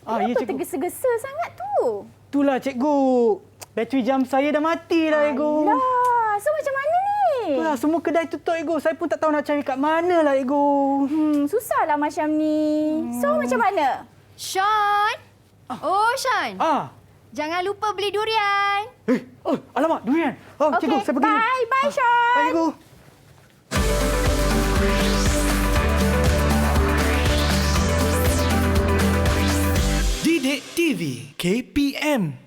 Kenapa ya, cikgu. tergesa-gesa sangat tu? Itulah cikgu. Bateri jam saya dah mati dah, cikgu. Alah, so macam mana ni? Itulah, semua kedai tutup, cikgu. Saya pun tak tahu nak cari kat mana lah, cikgu. Susahlah macam ni. So macam mana? Sean! Oh, Sean! Jangan lupa beli durian. Alamak, durian. Cikgu, saya pergi. Bye, Sean. Bye, cikgu. Didik TV KPM.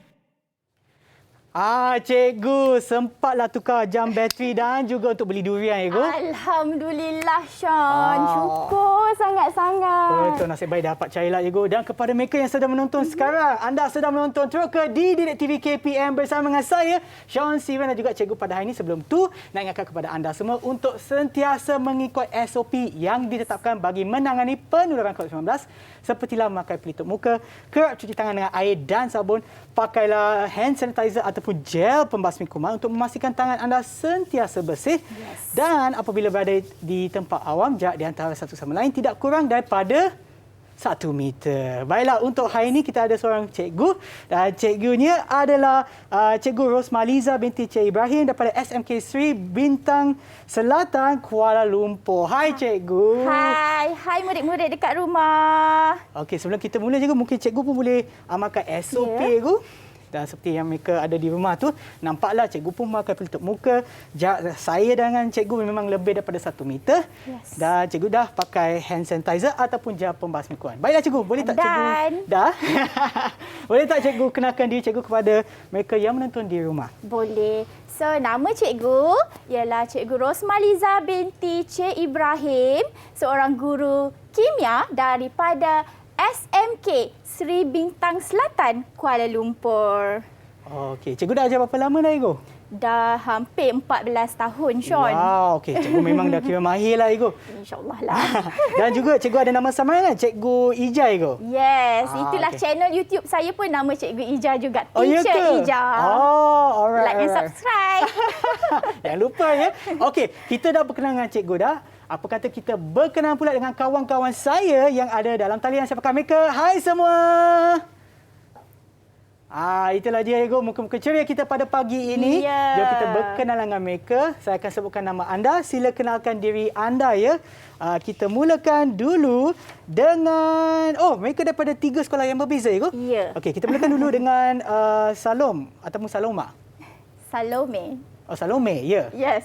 Cikgu, sempatlah tukar jam bateri dan juga untuk beli durian, cikgu. Alhamdulillah, Sean. Syukur sangat-sangat. Betul, nasib baik dapat carilah, cikgu. Dan kepada mereka yang sedang menonton sekarang, anda sedang menonton Teroka di Didik TV KPM bersama dengan saya, Sean Sivan dan juga cikgu pada hari ini. Sebelum tu, nak ingatkan kepada anda semua untuk sentiasa mengikut SOP yang ditetapkan bagi menangani penularan COVID-19 sepertilah memakai pelitup muka, kerap cuci tangan dengan air dan sabun, pakailah hand sanitizer ataupun gel pembasmi kuman untuk memastikan tangan anda sentiasa bersih. Dan apabila berada di tempat awam, jarak di antara satu sama lain tidak kurang daripada 1 meter. Baiklah, untuk hari ini kita ada seorang cikgu dan cikgunya adalah Cikgu Rosmaliza binti Cik Ibrahim daripada SMK Sri Bintang Selatan, Kuala Lumpur. Hai cikgu. Hai murid-murid dekat rumah. Okey, sebelum kita mula cikgu, mungkin cikgu pun boleh amalkan SOP cikgu. Dan seperti yang mereka ada di rumah tu, nampaklah cikgu pun memakai pelitup muka. Jarak saya dengan cikgu memang lebih daripada 1 meter. Dan cikgu dah pakai hand sanitizer ataupun gel pembasmi kuman. Baiklah cikgu, boleh tak cikgu? Dah. Boleh tak cikgu kenalkan diri cikgu kepada mereka yang menonton di rumah? Boleh. So, nama cikgu ialah Cikgu Rosmaliza binti Cik Ibrahim, seorang guru kimia daripada SMK Sri Bintang Selatan, Kuala Lumpur. Okey, cikgu dah ajar berapa lama dah, cikgu? Dah hampir 14 tahun, Sean. Wow, okey. Cikgu memang dah kira mahir lah, cikgu. InsyaAllah lah. Dan juga cikgu ada nama samaran kan? Cikgu Ija, cikgu? Yes, itulah channel YouTube saya pun nama Cikgu Ija juga. Ya Teacher ke? Ija. Alright. Like and subscribe. Jangan lupa ya. Okey, kita dah berkenalan dengan cikgu dah. Apa kata kita berkenalan pula dengan kawan-kawan saya yang ada dalam talian. Siapakah mereka? Hai semua. Itulah dia, cikgu, muka-muka ceria kita pada pagi ini. Jom kita berkenalan dengan mereka. Saya akan sebutkan nama anda. Sila kenalkan diri anda ya. Kita mulakan dulu dengan mereka daripada 3 sekolah yang berbeza, cikgu. Ya. Okey, kita mulakan dulu dengan Salom ataupun Saloma. Salome. Salome, ya. Yes.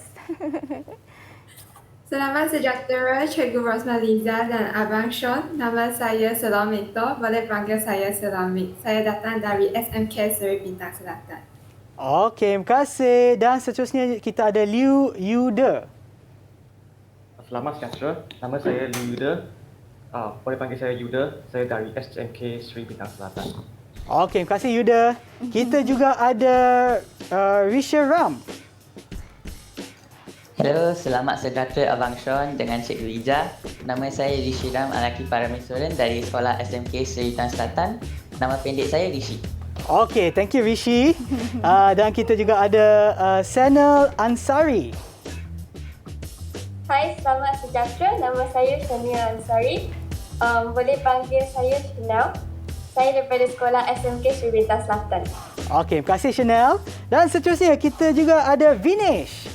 Selamat sejahtera Cikgu Rosmaliza dan Abang Sean. Nama saya Salomito. Boleh panggil saya Salomit. Saya datang dari SMK Sri Bintang Selatan. Okey, terima kasih. Dan seterusnya kita ada Liu Yuda. Selamat sejahtera. Nama saya Liu Yuda. Boleh panggil saya Yuda. Saya dari SMK Sri Bintang Selatan. Okey, terima kasih Yuda. Kita juga ada Risha Ram. Hello, selamat sejahtera Abang Sean dengan Cikgu Ija. Nama saya Rishi Ram Alaki Paramisoran dari Sekolah SMK Sri Bintang Selatan. Nama pendek saya Rishi. Okey, thank you Rishi. Dan kita juga ada Sanal Ansari. Hai, selamat sejahtera. Nama saya Shania Ansari. Boleh panggil saya Chanel. Saya daripada Sekolah SMK Sri Bintang Selatan. Okey, terima kasih Chanel. Dan seterusnya kita juga ada Vinesh.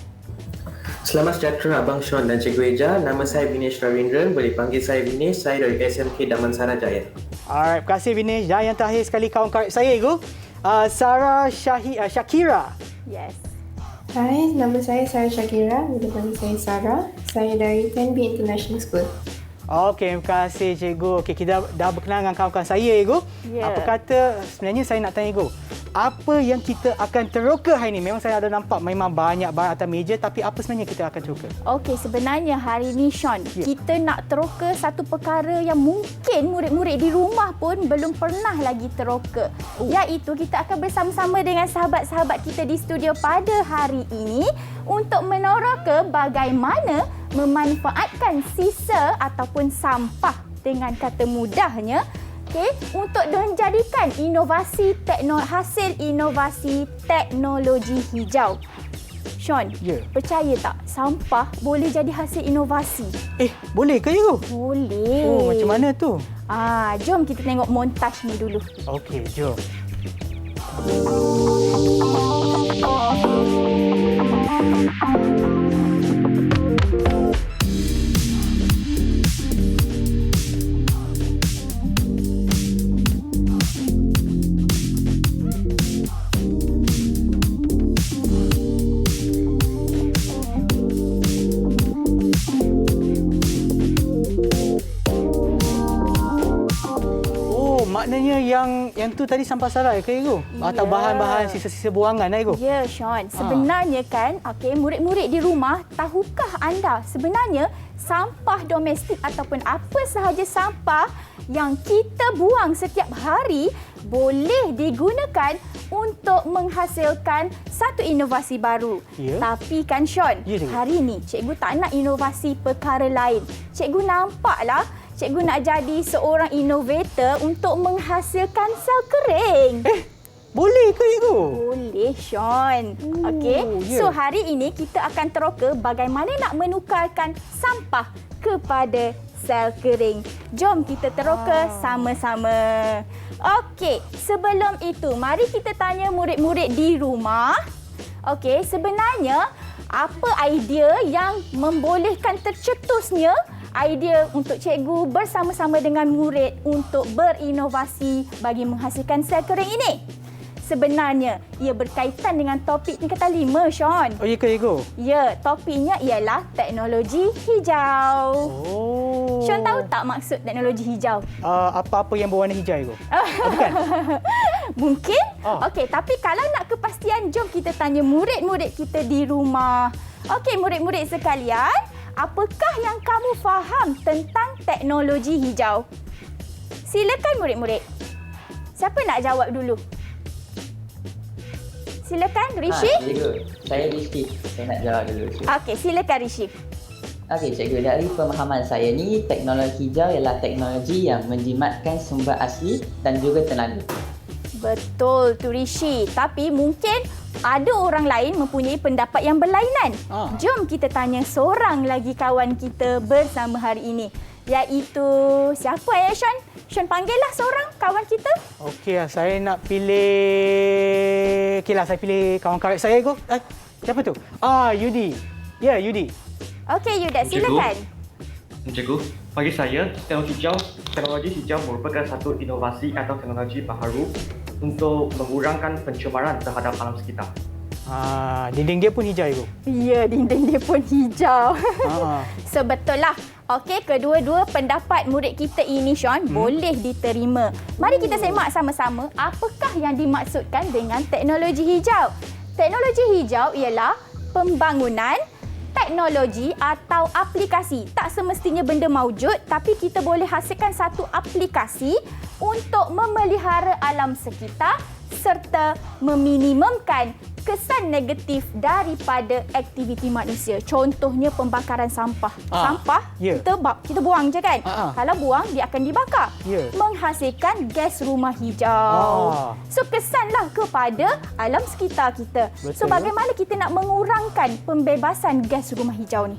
Selamat sejahtera Abang Sean dan Cikgu Eja. Nama saya Vinesh Ravindran. Boleh panggil saya Vinesh. Saya dari SMK Damansara Jaya. Alright, terima kasih Vinesh. Dan yang terakhir sekali kawan-kawan saya, Igu. Sarah Shakira. Yes. Hai, nama saya Sarah Shakira. Boleh panggil saya Sarah. Saya dari 10B International School. Okey, terima kasih Cikgu. Okey, kita dah berkenalan dengan kawan-kawan saya, Igu. Apa kata, sebenarnya saya nak tanya Igu, apa yang kita akan teroka hari ini? Memang saya ada nampak memang banyak barang atas meja, tapi apa sebenarnya kita akan teroka? Okey, sebenarnya hari ini Sean, kita nak teroka satu perkara yang mungkin murid-murid di rumah pun belum pernah lagi teroka. Iaitu kita akan bersama-sama dengan sahabat-sahabat kita di studio pada hari ini untuk meneroka bagaimana memanfaatkan sisa ataupun sampah, dengan kata mudahnya, untuk menjadikan hasil inovasi teknologi hijau. Sean, Ya. percaya tak sampah boleh jadi hasil inovasi? Boleh ke cikgu? Boleh. Oh, macam mana tu? Jom kita tengok montaj ni dulu. Okey, jom. Maknanya yang tu tadi sampah sarai ke cikgu? Atau bahan-bahan sisa-sisa buangan cikgu? Ya, Sean. Sebenarnya kan, murid-murid di rumah, tahukah anda sebenarnya sampah domestik ataupun apa sahaja sampah yang kita buang setiap hari boleh digunakan untuk menghasilkan satu inovasi baru. Ya. Tapi kan Sean, hari ni cikgu tak nak inovasi perkara lain. Cikgu nampaklah cikgu nak jadi seorang inovator untuk menghasilkan sel kering. Boleh ke cikgu? Boleh, Sean. Okey. So hari ini kita akan teroka bagaimana nak menukarkan sampah kepada sel kering. Jom kita teroka sama-sama. Okey, sebelum itu mari kita tanya murid-murid di rumah. Okey, sebenarnya apa idea yang membolehkan tercetusnya idea untuk cikgu bersama-sama dengan murid untuk berinovasi bagi menghasilkan sel kering ini? Sebenarnya, ia berkaitan dengan topik tingkatan 5, Sean. Oh, ya ke cikgu? Ya, topiknya ialah teknologi hijau. Oh. Sean tahu tak maksud teknologi hijau? Apa-apa yang berwarna hijau, cikgu? Bukan? Mungkin. Okey, tapi kalau nak kepastian, jom kita tanya murid-murid kita di rumah. Okey, murid-murid sekalian, apakah yang kamu faham tentang teknologi hijau? Silakan murid-murid. Siapa nak jawab dulu? Silakan, Rishi. Cikgu, saya Rishi. Saya nak jawab dulu. Okey, silakan Rishi. Okey, cikgu. Dari pemahaman saya ni, teknologi hijau ialah teknologi yang menjimatkan sumber asli dan juga tenaga. Betul tu Rishi. Tapi mungkin ada orang lain mempunyai pendapat yang berlainan. Jom kita tanya seorang lagi kawan kita bersama hari ini. Iaitu siapa ya, Sean? Sean panggillah seorang kawan kita. Okey, saya nak pilih... Okeylah, saya pilih kawan karib saya, cikgu. Siapa tu? Yudi. Ya, Yudi. Okey, Yuda, silakan. Cikgu, bagi saya, teknologi hijau merupakan satu inovasi atau teknologi baharu untuk mengurangkan pencemaran terhadap alam sekitar. Dinding dia pun hijau, cikgu. Ya, dinding dia pun hijau. So, betul lah. Okey, kedua-dua pendapat murid kita ini, Sean, boleh diterima. Mari kita semak sama-sama apakah yang dimaksudkan dengan teknologi hijau. Teknologi hijau ialah pembangunan teknologi atau aplikasi. Tak semestinya benda maujud, tapi kita boleh hasilkan satu aplikasi untuk memelihara alam sekitar serta meminimumkan kesan negatif daripada aktiviti manusia. Contohnya pembakaran sampah. Sampah kita buang je kan? Kalau buang dia akan dibakar. Menghasilkan gas rumah hijau. So kesanlah kepada alam sekitar kita. Betul. So bagaimana kita nak mengurangkan pembebasan gas rumah hijau ni?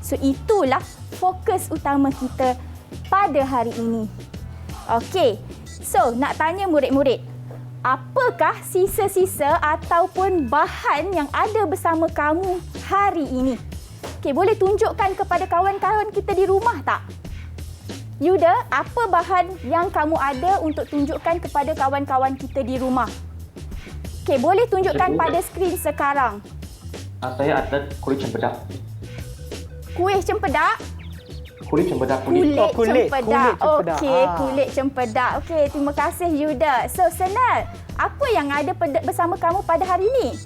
So itulah fokus utama kita pada hari ini. Okey. So nak tanya murid-murid, apakah sisa-sisa ataupun bahan yang ada bersama kamu hari ini? Okey, boleh tunjukkan kepada kawan-kawan kita di rumah tak? Yuda, apa bahan yang kamu ada untuk tunjukkan kepada kawan-kawan kita di rumah? Okey, boleh tunjukkan pada skrin sekarang. Saya ada kulit cempedak. Kuih cempedak? Kulit cempedak. Kulit cempedak. Okey, kulit cempedak. Okey, terima kasih Yuda. So, Senal, apa yang ada bersama kamu pada hari ini?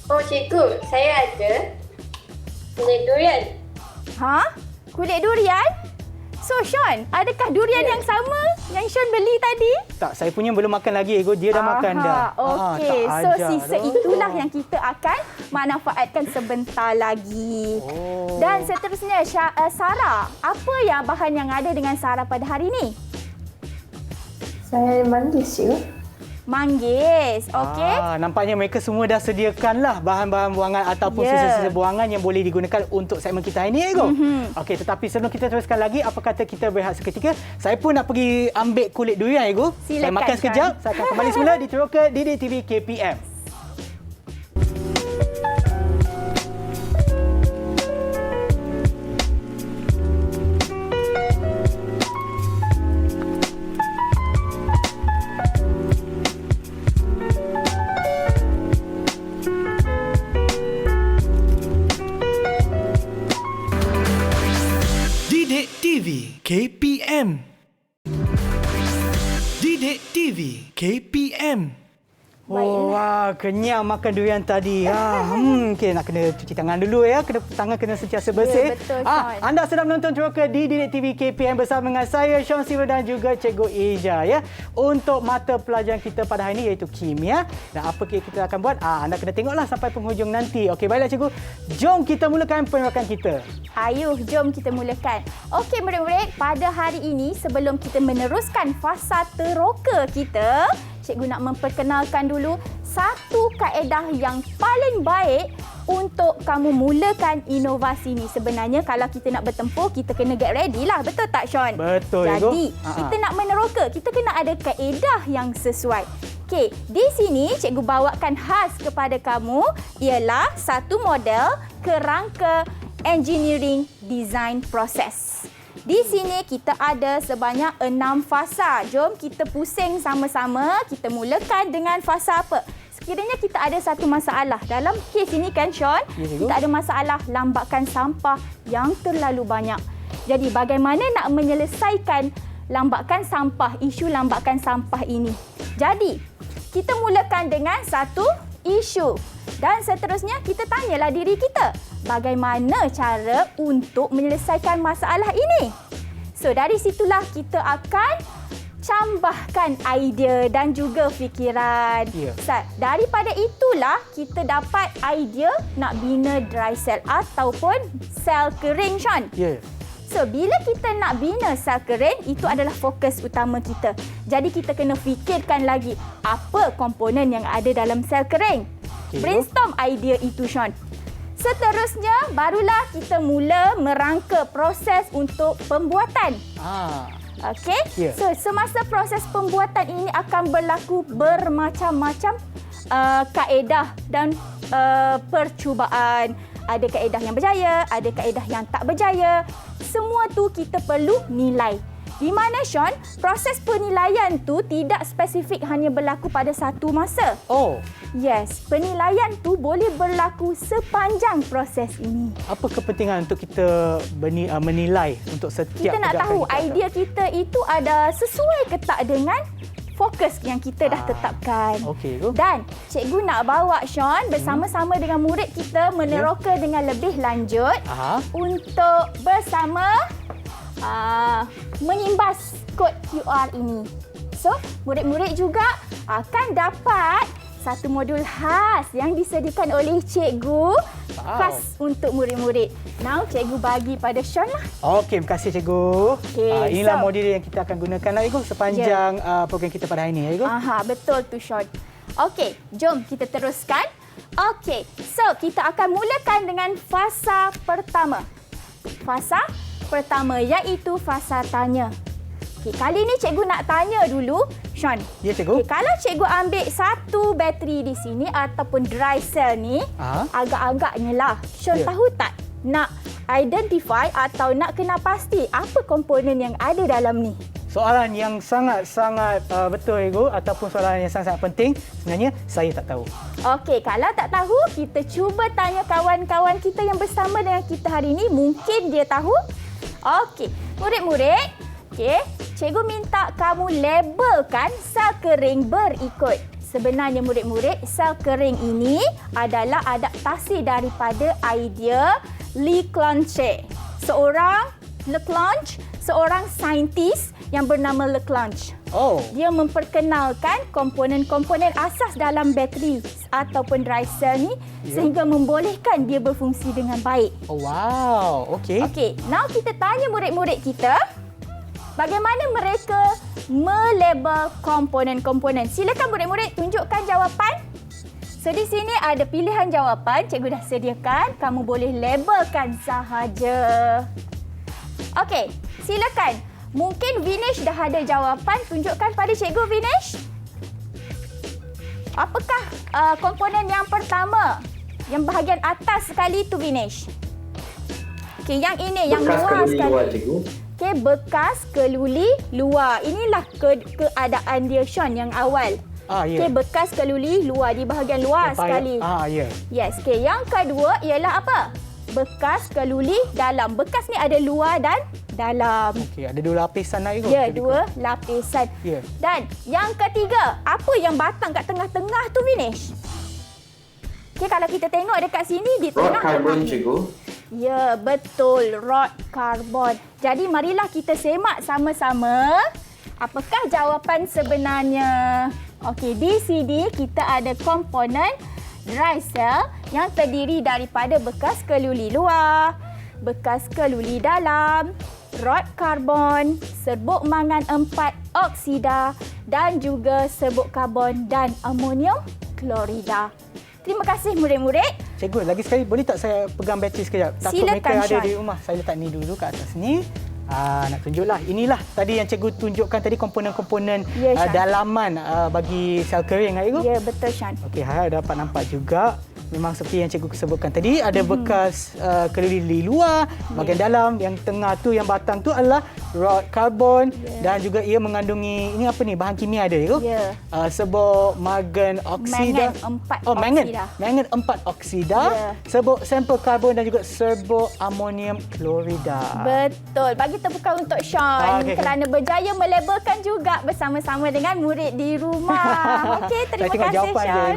Oh, cikgu, saya ada kulit durian. Kulit durian? So, Sean, adakah durian yang sama yang Sean beli tadi? Tak, saya punya belum makan lagi, cikgu. Dia dah makan dah. Okey, so sisa itulah yang kita akan manfaatkan sebentar lagi. Dan seterusnya, Sarah, apa yang bahan yang ada dengan Sarah pada hari ini? Saya manis, cikgu. manggis. Okey? Nampaknya mereka semua dah sediakanlah bahan-bahan buangan ataupun sisa-sisa buangan yang boleh digunakan untuk segmen kita hari ini, Ego. Okey, tetapi sebelum kita teruskan lagi, apa kata kita berehat seketika? Saya pun nak pergi ambil kulit durian, Ego. Saya makan sekejap. Saya akan kembali semula di Teroka Didik TV KPM. Didik TV KPM. Didik TV KPM. Wah, kenyang makan durian tadi. Okey, nak kena cuci tangan dulu ya. Tangan kena sentiasa bersih. Ya, betul, Sean. Anda sedang menonton Teroka di Didik TV KPM bersama dengan saya, Sean Siva dan juga Cikgu Ija ya. Untuk mata pelajaran kita pada hari ini iaitu kimia. Dan apa kita akan buat? Anda kena tengoklah sampai penghujung nanti. Okey, baiklah Cikgu. Jom kita mulakan penerakan kita. Ayuh, jom kita mulakan. Okey, murid-murid, pada hari ini sebelum kita meneruskan fasa teroka kita, cikgu nak memperkenalkan dulu satu kaedah yang paling baik untuk kamu mulakan inovasi ni. Sebenarnya kalau kita nak bertempur, kita kena get ready lah. Betul tak, Sean? Betul. Jadi, kita nak meneroka, kita kena ada kaedah yang sesuai. Okey, di sini cikgu bawakan khas kepada kamu ialah satu model kerangka engineering design process. Di sini kita ada sebanyak 6 fasa. Jom kita pusing sama-sama. Kita mulakan dengan fasa apa? Sekiranya kita ada satu masalah. Dalam kes ini kan, Sean, kita ada masalah lambakan sampah yang terlalu banyak. Jadi bagaimana nak menyelesaikan lambakan sampah, isu lambakan sampah ini? Jadi, kita mulakan dengan satu isu. Dan seterusnya kita tanyalah diri kita, bagaimana cara untuk menyelesaikan masalah ini? So, dari situlah kita akan cambahkan idea dan juga fikiran. Daripada itulah kita dapat idea nak bina dry cell ataupun sel kering, Sean. So, bila kita nak bina sel kering, itu adalah fokus utama kita. Jadi, kita kena fikirkan lagi apa komponen yang ada dalam sel kering. Brainstorm idea itu, Sean. Seterusnya, barulah kita mula merangka proses untuk pembuatan. Okey? So, semasa proses pembuatan ini akan berlaku bermacam-macam kaedah dan percubaan. Ada kaedah yang berjaya, ada kaedah yang tak berjaya. Semua tu kita perlu nilai. Di mana, Sean, proses penilaian tu tidak spesifik hanya berlaku pada satu masa. Yes, penilaian tu boleh berlaku sepanjang proses ini. Apa kepentingan untuk kita menilai untuk setiap kita nak tahu idea kita itu ada sesuai ke tak dengan fokus yang kita dah tetapkan. Dan cikgu nak bawa Sean bersama-sama dengan murid kita meneroka dengan lebih lanjut untuk bersama menyimbas kod QR ini. So, murid-murid juga akan dapat satu modul khas yang disediakan oleh cikgu khas untuk murid-murid. Now, cikgu bagi pada Sean lah. Okey, terima kasih cikgu. Inilah modul yang kita akan gunakan lah, Cikgu, sepanjang program kita pada hari ini, Cikgu. Betul tu, Sean. Okey, jom kita teruskan. Okey, so kita akan mulakan dengan fasa pertama. Fasa pertama iaitu fasa tanya. Okey, kali ni cikgu nak tanya dulu, Sean. Ya, cikgu. Okay, kalau cikgu ambil satu bateri di sini ataupun dry cell ni, agak-agaknya lah. Sean tahu tak nak identify atau nak kena pasti apa komponen yang ada dalam ni? Soalan yang sangat-sangat betul, Cikgu, ataupun soalan yang sangat-sangat penting. Sebenarnya saya tak tahu. Okey, kalau tak tahu, kita cuba tanya kawan-kawan kita yang bersama dengan kita hari ini. Mungkin dia tahu. Okey, murid-murid. Okey, cikgu minta kamu labelkan sel kering berikut. Sebenarnya murid-murid, sel kering ini adalah adaptasi daripada idea Leclanche. Seorang saintis yang bernama Leclanche. Dia memperkenalkan komponen-komponen asas dalam bateri ataupun dry cell ni sehingga membolehkan dia berfungsi dengan baik. Okey. Okey, now kita tanya murid-murid kita. bagaimana mereka melabel komponen-komponen? Silakan murid-murid tunjukkan jawapan. So di sini ada pilihan jawapan, cikgu dah sediakan. Kamu boleh labelkan sahaja. Okey, silakan. Mungkin Vinesh dah ada jawapan, tunjukkan pada cikgu Vinesh. Apakah komponen yang pertama? Yang bahagian atas sekali tu Vinesh. Okey, yang ini, yang luar sekali. Luar, cikgu. Okey, bekas keluli luar. Inilah keadaan dia Sean yang awal. Okey, bekas keluli luar di bahagian luar sekali. Yes, okey. Yang kedua ialah apa? Bekas keluli dalam. Bekas ni ada luar dan dalam. Okey, ada 2 lapisan lah itu. Ya, 2 lapisan. Dan yang ketiga, apa yang batang kat tengah-tengah tu Vinesh? Okey, kalau kita tengok dekat sini di tengah. Rod karbon, cikgu. Ya, betul. Rod karbon. Jadi marilah kita semak sama-sama apakah jawapan sebenarnya. Okey, di sini kita ada komponen dry cell yang terdiri daripada bekas keluli luar, bekas keluli dalam, rod karbon, serbuk mangan 4 oksida dan juga serbuk karbon dan amonium klorida. Terima kasih murid-murid. Cikgu, lagi sekali boleh tak saya pegang bateri sekejap? Takut Silakan, mereka ada Sean. di rumah. Saya letak ni dulu kat atas ni. Nak tunjuklah. Inilah tadi yang cikgu tunjukkan tadi komponen-komponen dalaman bagi sel kering. Ya, betul Sean. Okey, harap dapat nampak juga. Memang seperti yang cikgu sebutkan tadi, ada bekas kelili luar, bahagian dalam, yang tengah tu, yang batang tu adalah rod karbon dan juga ia mengandungi, ini apa ni, bahan kimia ada ya? Serbuk mangan oksida. Mangan 4 oksida, serbuk sampel karbon dan juga serbuk amonium klorida. Betul. Bagi tepukan untuk Sean kerana berjaya melabelkan juga bersama-sama dengan murid di rumah. Okey, terima kasih Sean.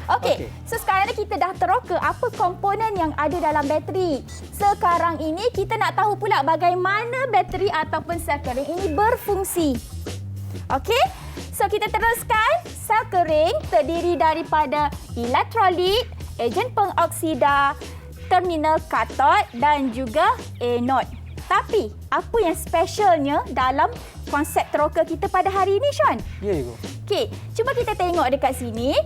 Okey, so sekarang ni kita dah teroka apa komponen yang ada dalam bateri. Sekarang ini kita nak tahu pula bagaimana bateri ataupun sel kering ini berfungsi. Okey, so kita teruskan. Sel kering terdiri daripada elektrolit, ejen pengoksida, terminal katod dan juga anod. Tapi, apa yang specialnya dalam konsep teroka kita pada hari ini, Sean? Ya, Ibu. Okey, cuba kita tengok dekat sini.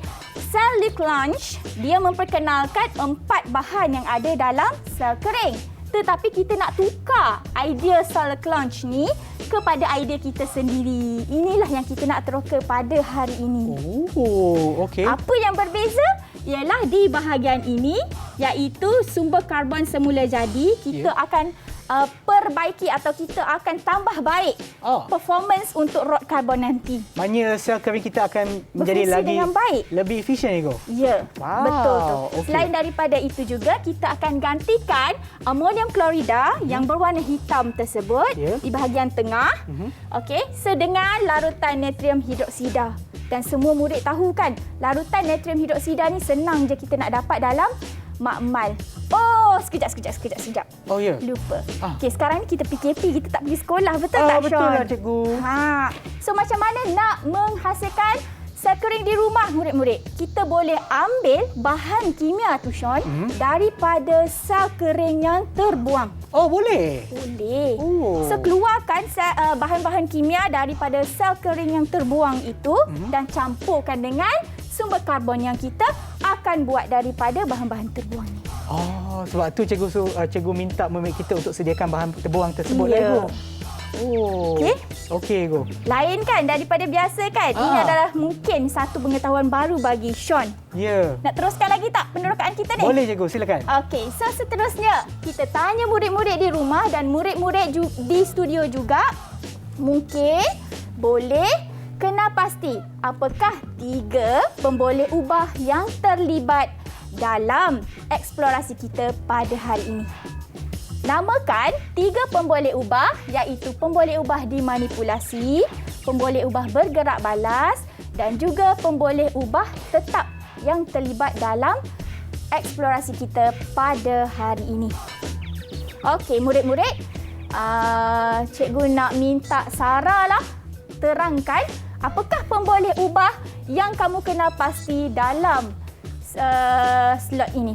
Sel Leclanche, dia memperkenalkan 4 bahan yang ada dalam sel kering. Tetapi kita nak tukar idea sel Leclanche ni kepada idea kita sendiri. Inilah yang kita nak teroka pada hari ini. Oh, okey. Apa yang berbeza? Ialah di bahagian ini, iaitu sumber karbon semula jadi, kita akan perbaiki atau kita akan tambah baik performance untuk rod karbon nanti. Maknanya sel kering kita akan menjadi lagi dengan baik. Lebih efisien, Igo? Ya, betul tu. Okay. Selain daripada itu juga, kita akan gantikan amonium klorida yang berwarna hitam tersebut di bahagian tengah. Okey, dengan larutan natrium hidroksida. Dan semua murid tahu kan, larutan natrium hidroksida ni senang je kita nak dapat dalam makmal. Oh, sekejap. Oh, ya. Lupa. Okey, sekarang ni kita PKP, kita tak pergi sekolah. Betul tak, Sean? Betul lah, cikgu. So, macam mana nak menghasilkan sel kering di rumah, murid-murid? Kita boleh ambil bahan kimia tu, Sean, daripada sel kering yang terbuang. Oh, boleh? Boleh. So, keluarkan bahan-bahan kimia daripada sel kering yang terbuang itu dan campurkan dengan sumber karbon yang kita akan buat daripada bahan-bahan terbuang ni. Oh, sebab tu cikgu minta murid kita untuk sediakan bahan terbuang tersebut lah, Ibu. Oh. Okey, Ibu. Lain kan daripada biasa kan? Ini adalah mungkin satu pengetahuan baru bagi Sean. Ya. Nak teruskan lagi tak penerokaan kita ni? Boleh, cikgu. Silakan. Okey, so seterusnya kita tanya murid-murid di rumah dan murid-murid di studio juga. Mungkin boleh kena pasti apakah 3 pemboleh ubah yang terlibat dalam eksplorasi kita pada hari ini. Namakan 3 pemboleh ubah, iaitu pemboleh ubah dimanipulasi, pemboleh ubah bergerak balas dan juga pemboleh ubah tetap yang terlibat dalam eksplorasi kita pada hari ini. Okey, murid-murid, cikgu nak minta Sarah lah terangkan apakah pemboleh ubah yang kamu kena pasti dalam slot ini.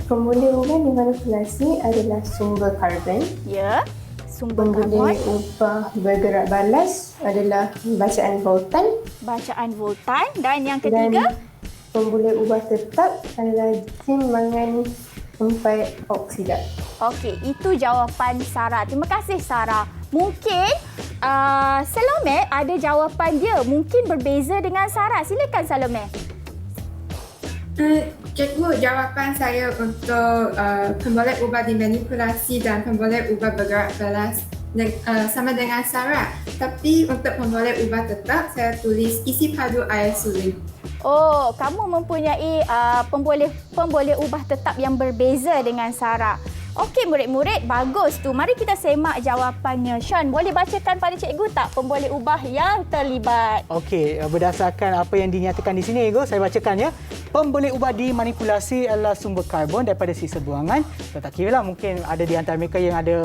Pemboleh ubah dimanipulasi adalah sumber karbon. Ya. sumber karbon. Pembuli ubah bergerak balas adalah bacaan voltan. Bacaan voltan. Dan yang ketiga? Dan pembuli ubah tetap adalah jisim mangan 4 oksida. Okey, itu jawapan Sarah. Terima kasih Sarah. Mungkin Salome ada jawapan dia. Mungkin berbeza dengan Sarah. Silakan Salome. Cikgu, jawapan saya untuk pembuli ubah dimanipulasi dan pembuli ubah bergerak balas sama dengan Sarah. Tapi untuk pembuli ubah tetap, saya tulis isi padu air suling. Oh, kamu mempunyai pemboleh ubah tetap yang berbeza dengan Sarah. Okey murid-murid, bagus tu. Mari kita semak jawapannya. Sean, boleh bacakan pada cikgu tak pemboleh ubah yang terlibat? Okey, berdasarkan apa yang dinyatakan di sini, Ego, saya bacakan ya. Pemboleh ubah dimanipulasi adalah sumber karbon daripada sisa buangan. Tak kira lah, mungkin ada di antara mereka yang ada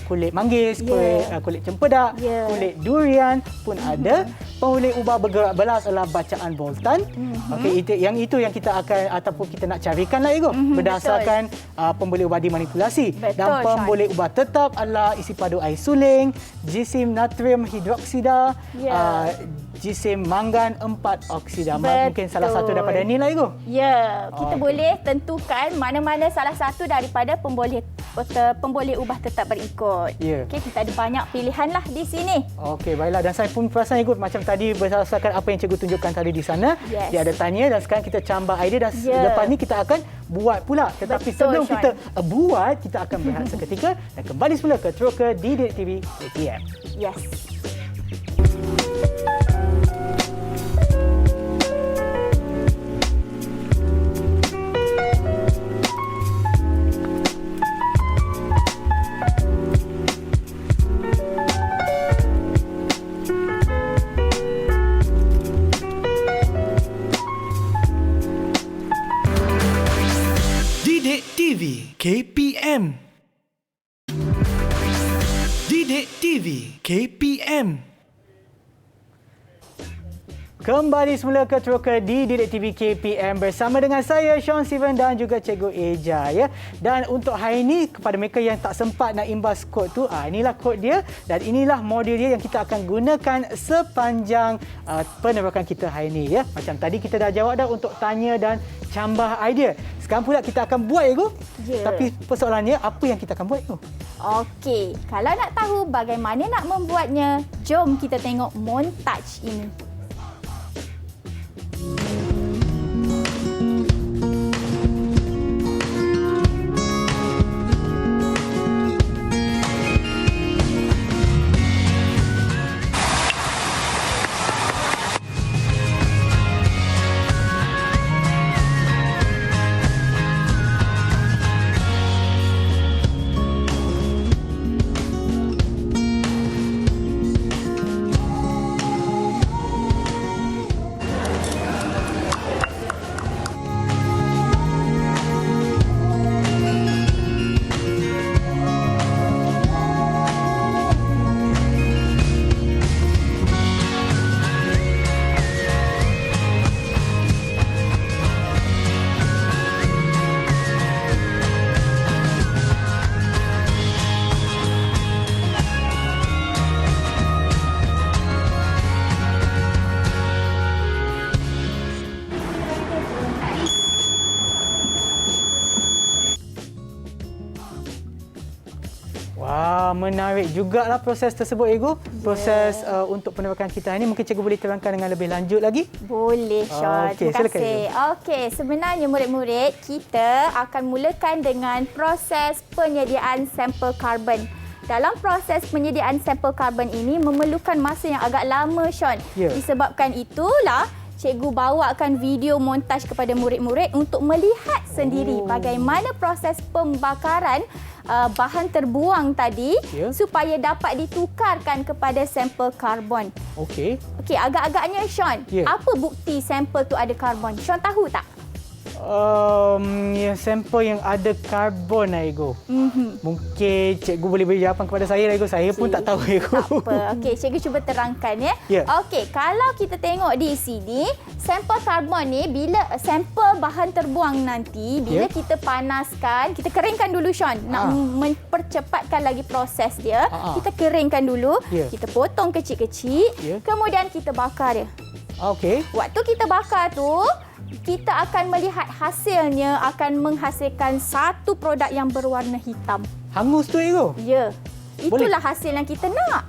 kulit manggis, kulit cempedak, kulit durian pun ada. Pemboleh ubah bergerak balas adalah bacaan voltan. Okey, itu yang kita akan ataupun kita nak carikan lah, Ego. Berdasarkan pemboleh ubah dimanipulasi. Betul, Dan pemboleh ubah tetap adalah isi padu air suling, jisim natrium hidroksida, jisim mangan 4 oksida. Mungkin salah satu daripada ni lah, Igo. Ya, kita boleh tentukan mana-mana salah satu daripada pemboleh ubah tetap berikut. Ya. Okey, kita ada banyak pilihan lah di sini. Okey, baiklah. Dan saya pun perasan, Igo, macam tadi berdasarkan apa yang cikgu tunjukkan tadi di sana. Yes. Dia ada tanya dan sekarang kita cambah idea dan lepas ni kita akan buat pula. Tetapi sebelum Sean. kita buat, kita akan berehat seketika dan kembali semula ke Teroka di Didik TV KPM. Yes. Didik TV KPM. Didik TV KPM. Kembali semula ke Teroka di Didik TV KPM bersama dengan saya, Sean Steven dan juga Cikgu Eja. Ya. Dan untuk hari ini, kepada mereka yang tak sempat nak imbas kod tu, inilah kod dia dan inilah modul dia yang kita akan gunakan sepanjang penerokan kita hari ini. Ya. Macam tadi kita dah jawab dah untuk tanya dan cambah idea. Sekarang pula kita akan buat, Ego. Ya. Tapi persoalannya, apa yang kita akan buat, Ego? Okey, kalau nak tahu bagaimana nak membuatnya, jom kita tengok montaj ini. Menarik jugalah proses tersebut, Ego. Proses untuk penerokan kita ini. Mungkin cikgu boleh terangkan dengan lebih lanjut lagi? Boleh, Sean. Okey, Terima kasih. Okey, sebenarnya murid-murid, kita akan mulakan dengan proses penyediaan sampel karbon. Dalam proses penyediaan sampel karbon ini memerlukan masa yang agak lama, Sean. Ya. Disebabkan itulah cikgu bawakan video montaj kepada murid-murid untuk melihat sendiri bagaimana proses pembakaran bahan terbuang tadi supaya dapat ditukarkan kepada sampel karbon. Okey. Okey, agak-agaknya Sean, apa bukti sampel tu ada karbon? Sean tahu tak? Yang sampel yang ada karbon lah, Ego. Mungkin cikgu boleh beri jawapan kepada saya lah, Ego. Saya pun tak tahu, Ego. Tak apa. Okey, cikgu cuba terangkan ya. Okey, kalau kita tengok di sini, sampel karbon ni bila sampel bahan terbuang nanti, bila kita panaskan, kita keringkan dulu, Sean. Nak mempercepatkan lagi proses dia, kita keringkan dulu, kita potong kecil-kecil, kemudian kita bakar dia. Okey. Waktu kita bakar tu, kita akan melihat hasilnya akan menghasilkan satu produk yang berwarna hitam. Hangus tu, Ego? Ya. Itulah hasil yang kita nak.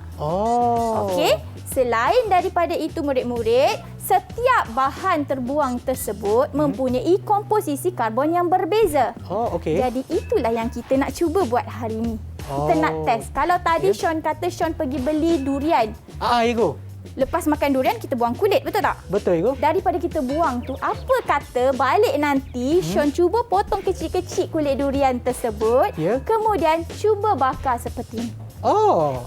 Okey. Selain daripada itu, murid-murid, setiap bahan terbuang tersebut mempunyai komposisi karbon yang berbeza. Okey. Jadi itulah yang kita nak cuba buat hari ini. Kita nak test. Kalau tadi Sean kata Sean pergi beli durian. Ego. Lepas makan durian, kita buang kulit, betul tak? Betul, Ego. Daripada kita buang tu, apa kata balik nanti Sean cuba potong kecil-kecil kulit durian tersebut, kemudian cuba bakar seperti ini.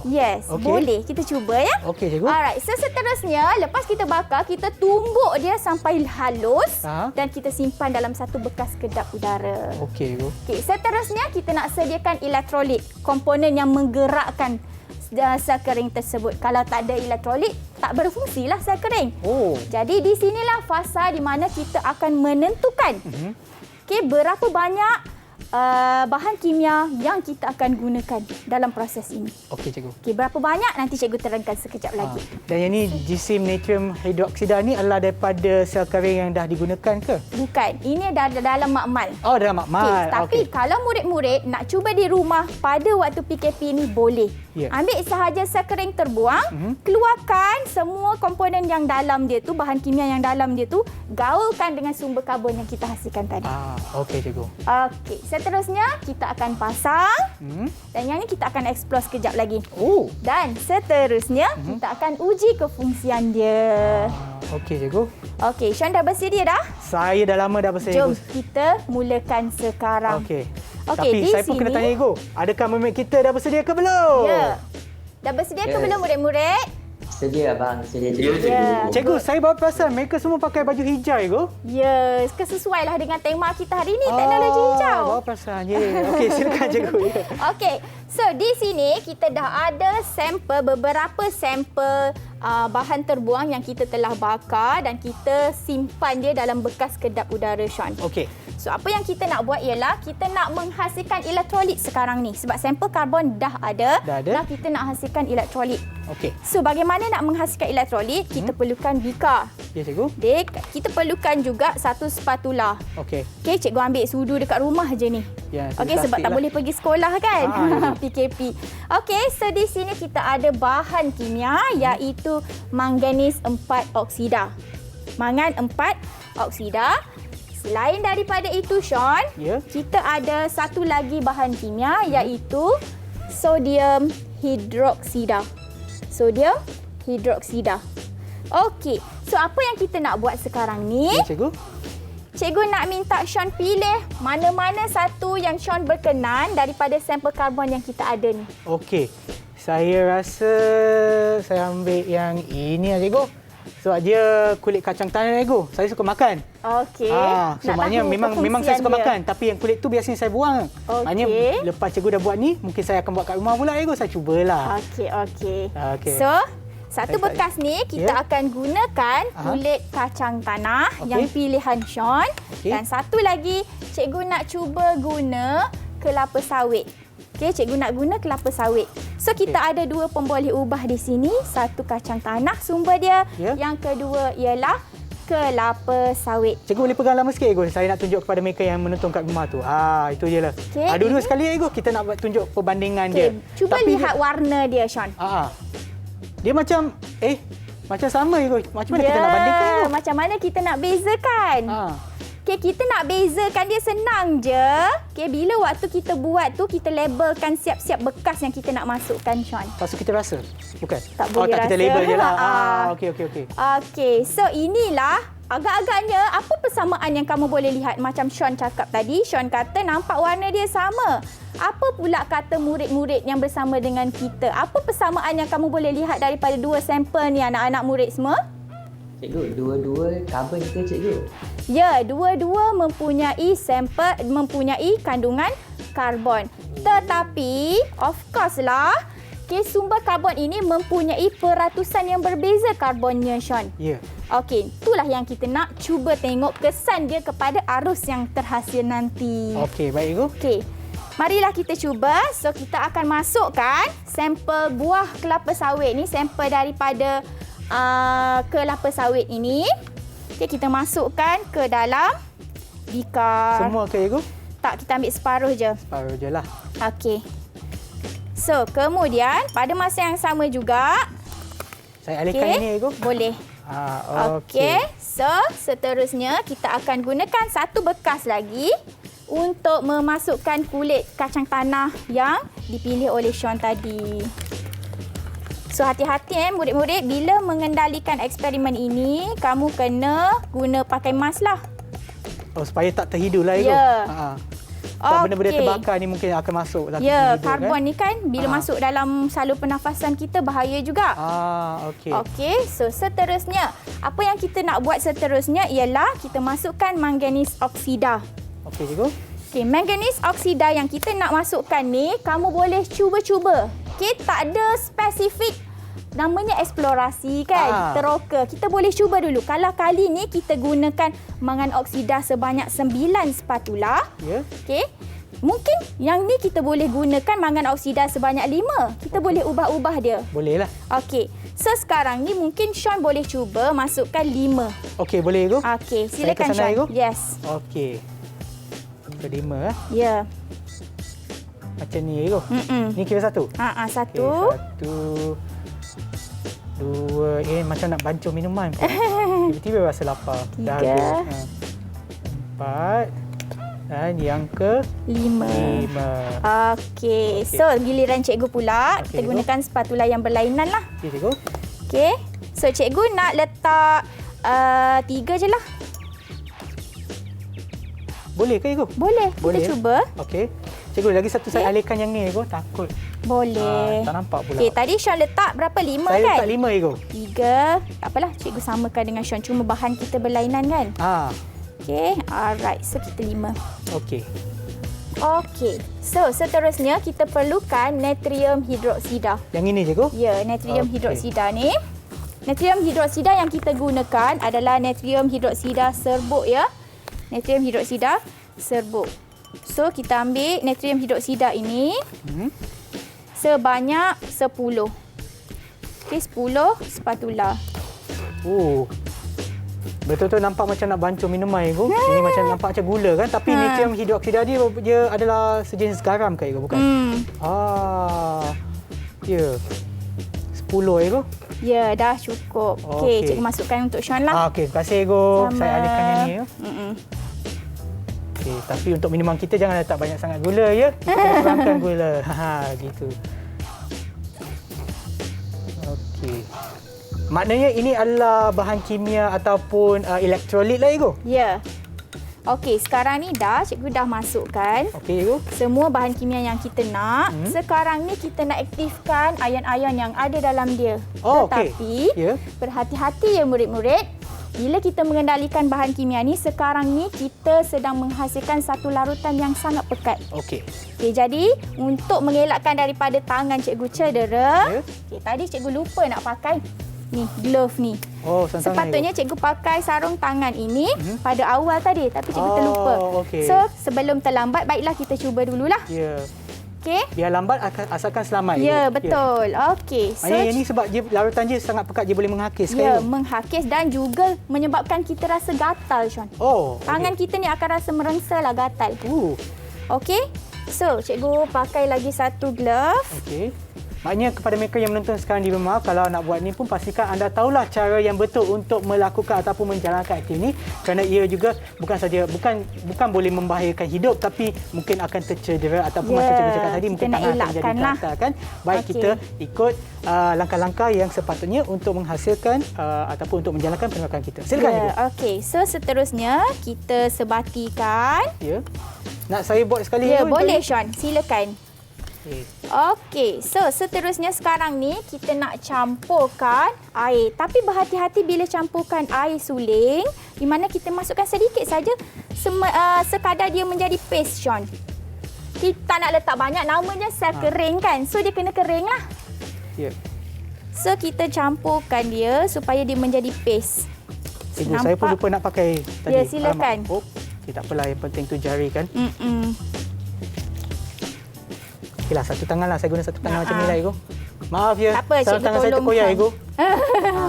Yes, boleh. Kita cuba ya. Okey, cikgu. Alright, so seterusnya, lepas kita bakar, kita tumbuk dia sampai halus dan kita simpan dalam satu bekas kedap udara. Okey, Ibu. Okey, seterusnya kita nak sediakan elektrolit, komponen yang menggerakkan sel kering tersebut. Kalau tak ada elektrolit, tak berfungsilah sel kering. Jadi di sinilah fasa di mana kita akan menentukan berapa banyak bahan kimia yang kita akan gunakan dalam proses ini. Okey, cikgu. Berapa banyak nanti cikgu terangkan sekejap lagi. Dan yang ni jisim natrium hidroksida ni adalah daripada sel kering yang dah digunakan ke? Bukan. Ini dah dalam makmal. Dalam makmal. Tapi kalau murid-murid nak cuba di rumah pada waktu PKP ni boleh. Ambil sahaja sel kering terbuang, keluarkan semua komponen yang dalam dia tu, bahan kimia yang dalam dia tu, gaulkan dengan sumber karbon yang kita hasilkan tadi. Okey, cikgu. Okey, seterusnya kita akan pasang dan yang ni kita akan explore sekejap lagi. Dan seterusnya kita akan uji kefungsian dia. Okey, cikgu. Okey, Sean dah bersedia dah? Saya dah lama dah bersedia. Jom kita mulakan sekarang. Okey. Okey, tapi saya pun kena tanya, Ibu. Adakah murid kita dah bersedia ke belum? Ya. Dah bersedia ke belum murid-murid? Sedia, Abang. Sedia, cikgu. Cikgu, saya baru perasan mereka semua pakai baju hijau, Ibu. Ya, kesesuailah dengan tema kita hari ini, teknologi hijau. Baru perasan. Okey, silakan, cikgu. Okey, so di sini kita dah ada beberapa sampel bahan terbuang yang kita telah bakar dan kita simpan dia dalam bekas kedap udara, Sean. Okey. So, apa yang kita nak buat ialah kita nak menghasilkan elektrolit sekarang ni. Sebab sampel karbon dah ada. Dan kita nak hasilkan elektrolit. Okey. So, bagaimana nak menghasilkan elektrolit? Kita perlukan bika. Ya, cikgu. Kita perlukan juga satu spatula. Okey. Okey, cikgu ambil sudu dekat rumah je ni. Ya, okey, sebab tak boleh pergi sekolah kan. PKP. Okey, so di sini kita ada bahan kimia iaitu manganis 4 oksida. Mangan 4 oksida. Selain daripada itu, Sean, kita ada satu lagi bahan kimia iaitu sodium hidroksida. Sodium hidroksida. Okey, so apa yang kita nak buat sekarang ni? Ya, cikgu. Cikgu nak minta Sean pilih mana-mana satu yang Sean berkenan daripada sampel karbon yang kita ada ni. Okey. Saya rasa saya ambil yang ini lah, cikgu. Sebab dia kulit kacang tanah, Ego. Saya suka makan. Okey. So maknanya memang saya suka makan. Tapi yang kulit tu biasanya saya buang. Maknanya lepas cikgu dah buat ni, mungkin saya akan buat kat rumah pula, Ego. Saya cubalah. Okey. So, satu bekas ni kita akan gunakan kulit kacang tanah yang pilihan Sean. Dan satu lagi, cikgu nak cuba guna kelapa sawit. Okey, cikgu nak guna kelapa sawit. So, kita ada dua pemboleh ubah di sini. Satu kacang tanah sumber dia. Yang kedua ialah kelapa sawit. Cikgu boleh pegang lama sikit, Ego. Saya nak tunjuk kepada mereka yang menonton kat rumah tu. Itu je lah. Dua-dua sekali, Ego. Kita nak tunjuk perbandingan dia. Cuba lihat warna dia, Sean. Dia macam, macam sama, Ego. Macam mana kita nak bandingkan, Ego? Macam mana kita nak bezakan? Kita nak bezakan dia senang je. Bila waktu kita buat tu, kita labelkan siap-siap bekas yang kita nak masukkan, Sean. Lepas tu kita rasa? Bukan? Tak boleh rasa. Kita label je lah. Okey. Okey, so inilah agak-agaknya apa persamaan yang kamu boleh lihat. Macam Sean cakap tadi, Sean kata nampak warna dia sama. Apa pula kata murid-murid yang bersama dengan kita? Apa persamaan yang kamu boleh lihat daripada dua sampel ni, anak-anak murid semua? Cikgu, dua-dua karbon ke cikgu? Ya, dua-dua mempunyai kandungan karbon. Tetapi, of course lah, sumber karbon ini mempunyai peratusan yang berbeza karbonnya, Sean. Ya. Okey, itulah yang kita nak cuba tengok kesan dia kepada arus yang terhasil nanti. Okey, baik Ibu. Okey. Marilah kita cuba. So, kita akan masukkan sampel buah kelapa sawit ni, sampel daripada kelapa sawit ini. Okey, kita masukkan ke dalam bikar. Semua ke Ibu? Tak, kita ambil separuh je. Separuh je lah. Okey. So, kemudian pada masa yang sama juga, saya alihkan ini Ibu. Boleh. Okey. So, seterusnya kita akan gunakan satu bekas lagi untuk memasukkan kulit kacang tanah yang dipilih oleh Sean tadi. So, hati-hati murid-murid, bila mengendalikan eksperimen ini, kamu kena guna pakai mask lah. Oh, supaya tak terhidu lah Ibu. Ya. Benda-benda terbakar ni mungkin akan masuk. Ya, karbon ni kan bila masuk dalam salur pernafasan kita bahaya juga. Okey. Okey, so seterusnya, apa yang kita nak buat seterusnya ialah kita masukkan manganis oksida. Okey, Cikgu. Okey, manganis oksida yang kita nak masukkan ni, kamu boleh cuba-cuba. Okey, tak ada spesifik. Namanya eksplorasi kan, teroka. Kita boleh cuba dulu. Kalau kali ni kita gunakan mangan oksida sebanyak 9 spatula. Ya. Okey. Mungkin yang ni kita boleh gunakan mangan oksida sebanyak 5. Kita boleh ubah-ubah dia. Boleh lah. Okey. So sekarang ni mungkin Sean boleh cuba masukkan 5. Okey, boleh Ibu? Okey, silakan Saya ke sana, Sean. Ibu? Yes. Okey. Ke 5 Ya. Macam ni Ibu. Ni kira satu. Satu. Okay, 1, 2. Macam nak bancuh minuman pun. Tiba-tiba rasa lapar. 3. Dah habis. 4. Dan yang ke 5. Okey. So, giliran cikgu pula. Kita gunakan spatula yang berlainan lah. Okey, Cikgu. Okey. So, cikgu nak letak 3 je lah. Boleh ke Cikgu? Boleh. Boleh. Kita cuba. Okey. Cikgu, lagi satu saya alihkan yang ni Cikgu. Takut. Boleh. Tak nampak pula. Okey, tadi Sean letak berapa? 5 saya kan? Saya letak 5 Cikgu. 3. Tak apalah, cikgu samakan dengan Sean. Cuma bahan kita berlainan kan? Okey, alright. So, kita 5. Okey. Okey. So, seterusnya kita perlukan natrium hidroksida. Yang ini Cikgu? Ya, natrium hidroksida ni. Natrium hidroksida yang kita gunakan adalah natrium hidroksida serbuk ya. Natrium hidroksida serbuk. So, kita ambil natrium hidroksida ini sebanyak 10. Okey, 10 spatula. Betul-betul nampak macam nak bancuh minuman Ibu. Ini macam nampak macam gula kan, tapi natrium hidroksida dia adalah sejenis garam ke Ibu, bukan? Ya. 10 Ibu. Ya, dah cukup. Okey, cikgu masukkan untuk Sean lah. Okey, terima kasih Ibu. Saya alihkan yang ni ya. Okey, tapi untuk minuman kita jangan letak banyak sangat gula ya. Kita kurangkan gula. Gitu. Okey. Maknanya ini adalah bahan kimia ataupun elektrolit lah Ibu? Ya. Okey, sekarang ni cikgu dah masukkan. Okey Ibu. Semua bahan kimia yang kita nak. Sekarang ni kita nak aktifkan ion-ion yang ada dalam dia. Tetapi berhati-hati ya murid-murid. Bila kita mengendalikan bahan kimia ni, sekarang ni kita sedang menghasilkan satu larutan yang sangat pekat. Okey. Okey, jadi untuk mengelakkan daripada tangan cikgu cedera, tadi cikgu lupa nak pakai ni glove ni. Sepatutnya cikgu pakai sarung tangan ini pada awal tadi, tapi cikgu terlupa. So, sebelum terlambat, baiklah kita cuba dululah. Ya. Okey. Biar lambat asalkan selamat. Ya, betul. Okey. So, ini sebab larutan dia sangat pekat, dia boleh menghakis. Ya, menghakis dan juga menyebabkan kita rasa gatal, Sean. Tangan kita ni akan rasa merengsa lah, gatal. Okey. So, cikgu pakai lagi satu glove. Okey. Maknanya kepada mereka yang menonton sekarang di rumah, kalau nak buat ni pun pastikan anda tahulah cara yang betul untuk melakukan ataupun menjalankan aktiviti ini, kerana ia juga bukan boleh membahayakan hidup, tapi mungkin akan tercedera ataupun macam cikgu cakap tadi, mungkin tangan akan menjadi gatal kan. Baik kita ikut langkah-langkah yang sepatutnya untuk menghasilkan ataupun untuk menjalankan pergerakan kita. Silakan. Okey, so seterusnya kita sebatikan. Ya. Nak saya buat sekali? Ya, boleh Sean. Silakan. Okey, so seterusnya sekarang ni kita nak campurkan air. Tapi berhati-hati bila campurkan air suling, di mana kita masukkan sedikit saja sekadar dia menjadi paste, Sean. Kita nak letak banyak, namanya sel kering kan. So dia kena kering lah. Ya. So kita campurkan dia supaya dia menjadi paste. Cikgu, saya pun lupa nak pakai tadi. Ya, silakan. Oh, tak apalah, yang penting tu jari kan. Okeylah, satu tangan lah. Saya guna satu tangan macam ni lah, Ego. Maaf ya, tak apa, tangan saya terkoyak, Ego.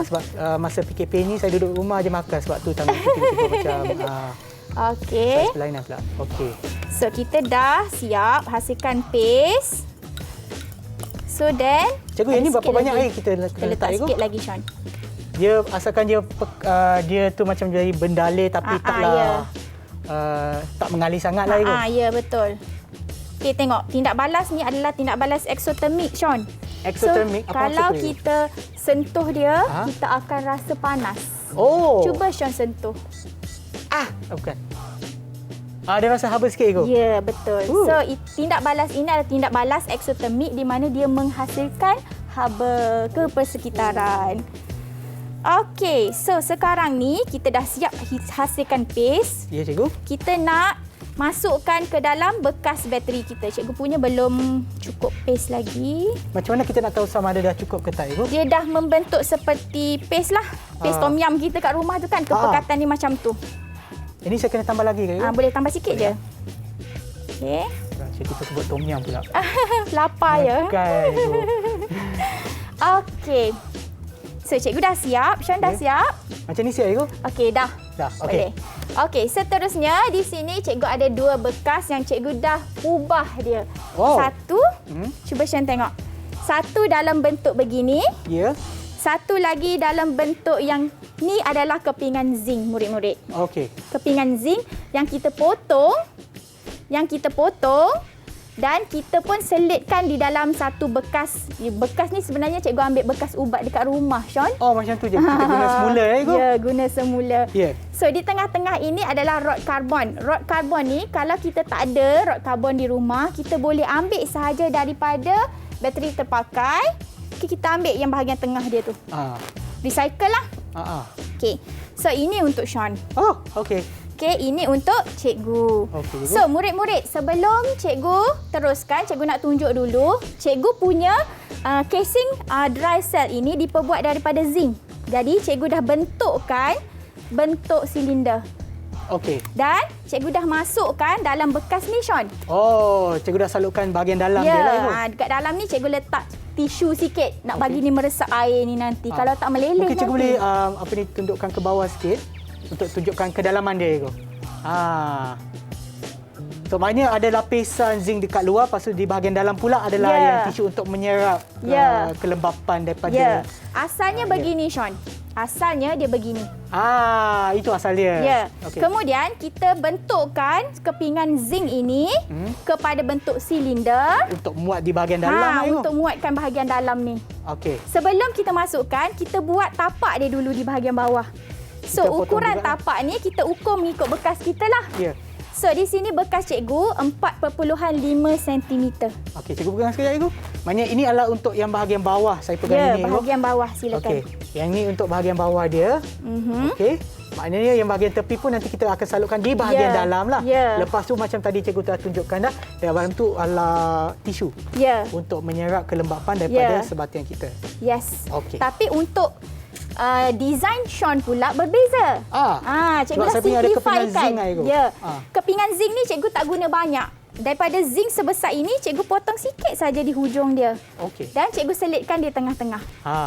Sebab masa PKP ni saya duduk rumah je makan, sebab tu tangan saya tiba-tiba macam... Okey. Sebelah lain pula. Okey. So, kita dah siap hasilkan paste. So, then... Cikgu, yang ni berapa banyak air kita letak, Ego? Sikit lagi, Sean. Dia asalkan dia tu macam jadi bendalir tapi taklah tak mengalir sangat lah, Ego. Ya, betul. Okey, tengok. Tindak balas ni adalah tindak balas eksotermik, Sean. Eksotermik? So, kalau kita sentuh dia, kita akan rasa panas. Oh. Cuba Sean sentuh. Bukan. Dia rasa haba sikit, Ego. Ya, betul. So, tindak balas ini adalah tindak balas eksotermik di mana dia menghasilkan haba ke persekitaran. Okey, so sekarang ni kita dah siap hasilkan paste. Ya, Cikgu. Kita nak masukkan ke dalam bekas bateri kita. Cikgu punya belum cukup paste lagi. Macam mana kita nak tahu sama ada dah cukup ke tak, Ibu? Dia dah membentuk seperti paste lah. Paste tom yum kita kat rumah tu kan. Kepekatan ni macam tu. Ini saya kena tambah lagi ke, Ibu? Boleh tambah sikit je. Okey. Cikgu tu sebut tom yum pula. Lapar ya. Bukan, Ibu. Okey. So, cikgu dah siap. Sean dah siap. Macam ni siap, Ibu? Okey, dah. Okey. Okey, seterusnya di sini cikgu ada dua bekas yang cikgu dah ubah dia. Satu, cuba Sean tengok. Satu dalam bentuk begini. Ya. Satu lagi dalam bentuk yang ni adalah kepingan zinc, murid-murid. Okey. Kepingan zinc yang kita potong. Dan kita pun selitkan di dalam satu bekas. Bekas ni sebenarnya cikgu ambil bekas ubat dekat rumah, Sean. Oh, macam tu je. Kita guna semula, Ibu? Ya, guna semula. Yeah. So, di tengah-tengah ini adalah rod karbon. Rod karbon ni, kalau kita tak ada rod karbon di rumah, kita boleh ambil sahaja daripada bateri terpakai. Kita ambil yang bahagian tengah dia tu. Recycle lah. Okey. So, ini untuk Sean. Oh, okey. Okey, ini untuk cikgu. Okay, so, murid-murid, sebelum cikgu teruskan, cikgu nak tunjuk dulu. Cikgu punya casing dry cell ini diperbuat daripada zinc. Jadi, cikgu dah bentukkan bentuk silinder. Okey. Dan cikgu dah masukkan dalam bekas ni, Sean. Oh, cikgu dah salurkan bahagian dalam dia lah, Ibu. Dekat dalam ni cikgu letak tisu sikit. Nak bagi ni meresap air ni nanti. Kalau tak meleleh nanti. Mungkin cikgu boleh tunjukkan ke bawah sikit. Untuk tunjukkan kedalaman dia, Ibu. So, maknanya ada lapisan zinc dekat luar, lepas tu di bahagian dalam pula adalah yang tisu untuk menyerap kelembapan daripada... Asalnya begini, Sean. Asalnya dia begini. Itu asal dia. Okay. Kemudian, kita bentukkan kepingan zinc ini kepada bentuk silinder. Untuk muat di bahagian dalam, Ibu. Untuk muatkan bahagian dalam ni. Okey. Sebelum kita masukkan, kita buat tapak dia dulu di bahagian bawah. So, ukuran tapak ni kita ukur mengikut bekas kita lah. Ya. So, di sini bekas cikgu 4.5 cm. Okey, cikgu pegang sekejap, Ibu. Maknanya ini adalah untuk yang bahagian bawah. Saya pegang ini, Ibu. Bahagian bawah, silakan. Okey. Yang ni untuk bahagian bawah dia. Okey. Maknanya yang bahagian tepi pun nanti kita akan salurkan di bahagian dalam lah. Lepas tu macam tadi cikgu telah tunjukkan dah, dalam tu adalah tisu. Untuk menyerap kelembapan daripada sebatian kita. Yes. Okey. Tapi untuk design Sean pula berbeza. Cikgu dah simplify kan. Kepingan zinc ni cikgu tak guna banyak. Daripada zinc sebesar ini, cikgu potong sikit saja di hujung dia. Okey. Dan cikgu selitkan di tengah-tengah.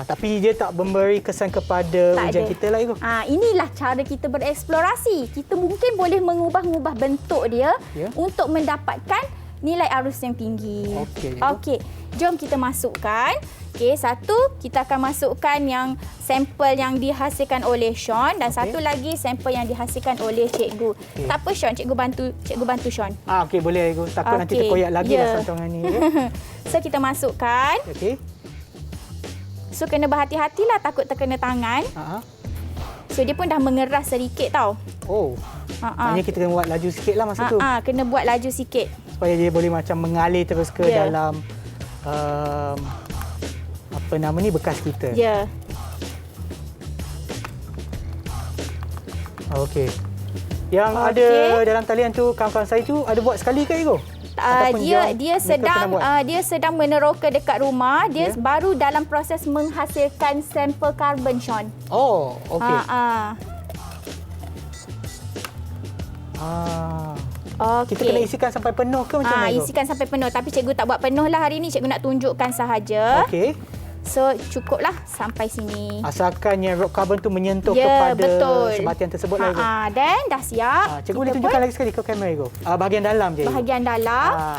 Tapi dia tak memberi kesan kepada ujian kita lah, Ibu. Inilah cara kita bereksplorasi. Kita mungkin boleh mengubah-ubah bentuk dia untuk mendapatkan nilai arus yang tinggi. Okey. Jom kita masukkan. Okey, satu kita akan masukkan yang sampel yang dihasilkan oleh Sean dan satu lagi sampel yang dihasilkan oleh cikgu. Tak apa Sean, cikgu bantu Sean. Okey, boleh, Ibu. Takut nanti terkoyak lagi lah santungan ni. So kita masukkan. Okey. So kena berhati-hatilah, takut terkena tangan. So dia pun dah mengeras sedikit tau. Maknanya kita kena buat laju sikit lah masa tu. Kena buat laju sikit. supaya dia boleh macam mengalir terus ke dalam bekas kita. Ya. Okey. Yang ada dalam talian tu kawan-kawan saya tu ada buat sekali ke Ego? Dia sedang meneroka dekat rumah. Dia baru dalam proses menghasilkan sampel karbon, Sean. Oh, okey. Okay. Kita kena isikan sampai penuh ke macam mana? Isikan sampai penuh. Tapi cikgu tak buat penuh lah hari ni. Cikgu nak tunjukkan sahaja. Okey. So, cukuplah sampai sini. Asalkan yang rod carbon tu menyentuh kepada sebatian tersebut lah, Ego. Dan dah siap. Cikgu boleh tunjukkan lagi sekali ke kamera, Ego. Bahagian dalam je, Ego. Bahagian dalam.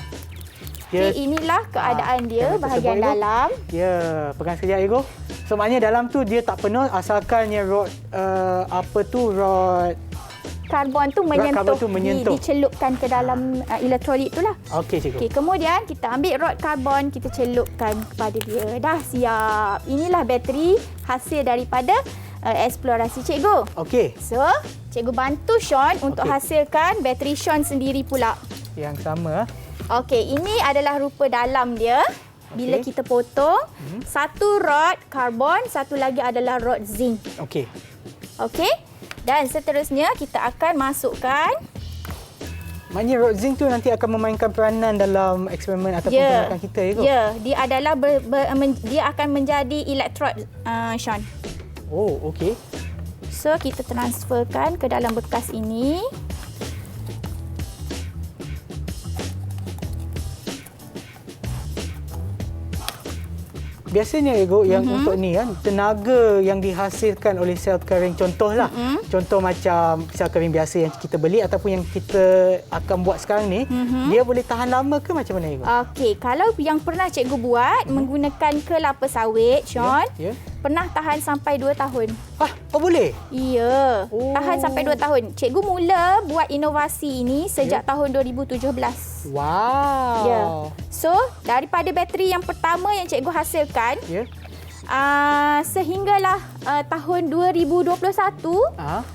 Inilah keadaan dia, bahagian dalam. Ya, pegang sekejap, Ego. So, maknanya dalam tu dia tak penuh asalkan yang rod, rod karbon tu menyentuh, dicelupkan ke dalam elektrolit tu lah. Okey, cikgu. Okey, kemudian kita ambil rod karbon, kita celupkan kepada dia. Dah siap. Inilah bateri hasil daripada eksplorasi cikgu. Okey. So, cikgu bantu Sean untuk hasilkan bateri Sean sendiri pula. Yang sama. Okey, ini adalah rupa dalam dia. Bila kita potong, satu rod karbon, satu lagi adalah rod zinc. Okey. Okey. Dan seterusnya kita akan masukkan. Maknanya rod zinc tu nanti akan memainkan peranan dalam eksperimen ataupun tindakan kita, Ego? Ya, dia adalah dia akan menjadi elektrod, Sean. Oh, okey. So, kita transferkan ke dalam bekas ini. Biasanya, Ego, yang untuk ni kan, tenaga yang dihasilkan oleh sel kering, contohlah, contoh macam sel kering biasa yang kita beli ataupun yang kita akan buat sekarang ni, dia boleh tahan lama ke macam mana, Ego? Okey, kalau yang pernah cikgu buat menggunakan kelapa sawit, Sean, pernah tahan sampai 2 tahun. Oh boleh? Ya, tahan sampai 2 tahun. Cikgu mula buat inovasi ini sejak tahun 2017. Wow. Ya. So, daripada bateri yang pertama yang cikgu hasilkan, sehinggalah tahun 2021,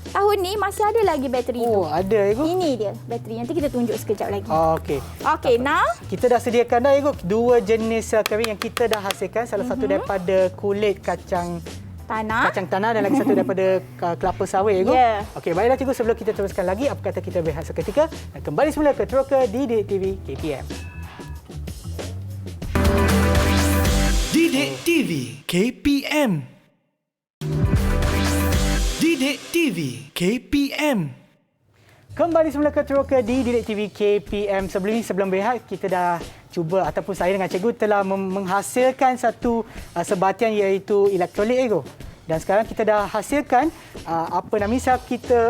tahun ni masih ada lagi bateri tu. Oh, ada, Ego. Ini dia bateri. Nanti kita tunjuk sekejap lagi. Okey. Okey, now kita dah sediakan dah, Ego, 2 jenis sel kering yang kita dah hasilkan. Salah satu daripada kulit kacang tanah dan lagi satu daripada kelapa sawit, Ego. Okey, baiklah cikgu, sebelum kita teruskan lagi, apa kata kita berehat seketika dan kembali semula ke Teroka di Didik TV KPM. Didik TV KPM. Didik TV KPM. Kembali semula ke Teroka di Didik TV KPM. Sebelum berehat, kita dah cuba ataupun saya dengan cikgu telah menghasilkan satu sebatian iaitu elektrolit, Ego. Dan sekarang kita dah hasilkan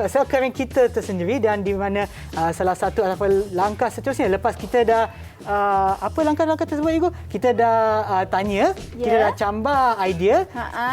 sel kering kita tersendiri, dan di mana salah satu ataupun langkah seterusnya lepas kita dah apa langkah-langkah tersebut, Ego? Kita dah tanya, kita dah cambar idea,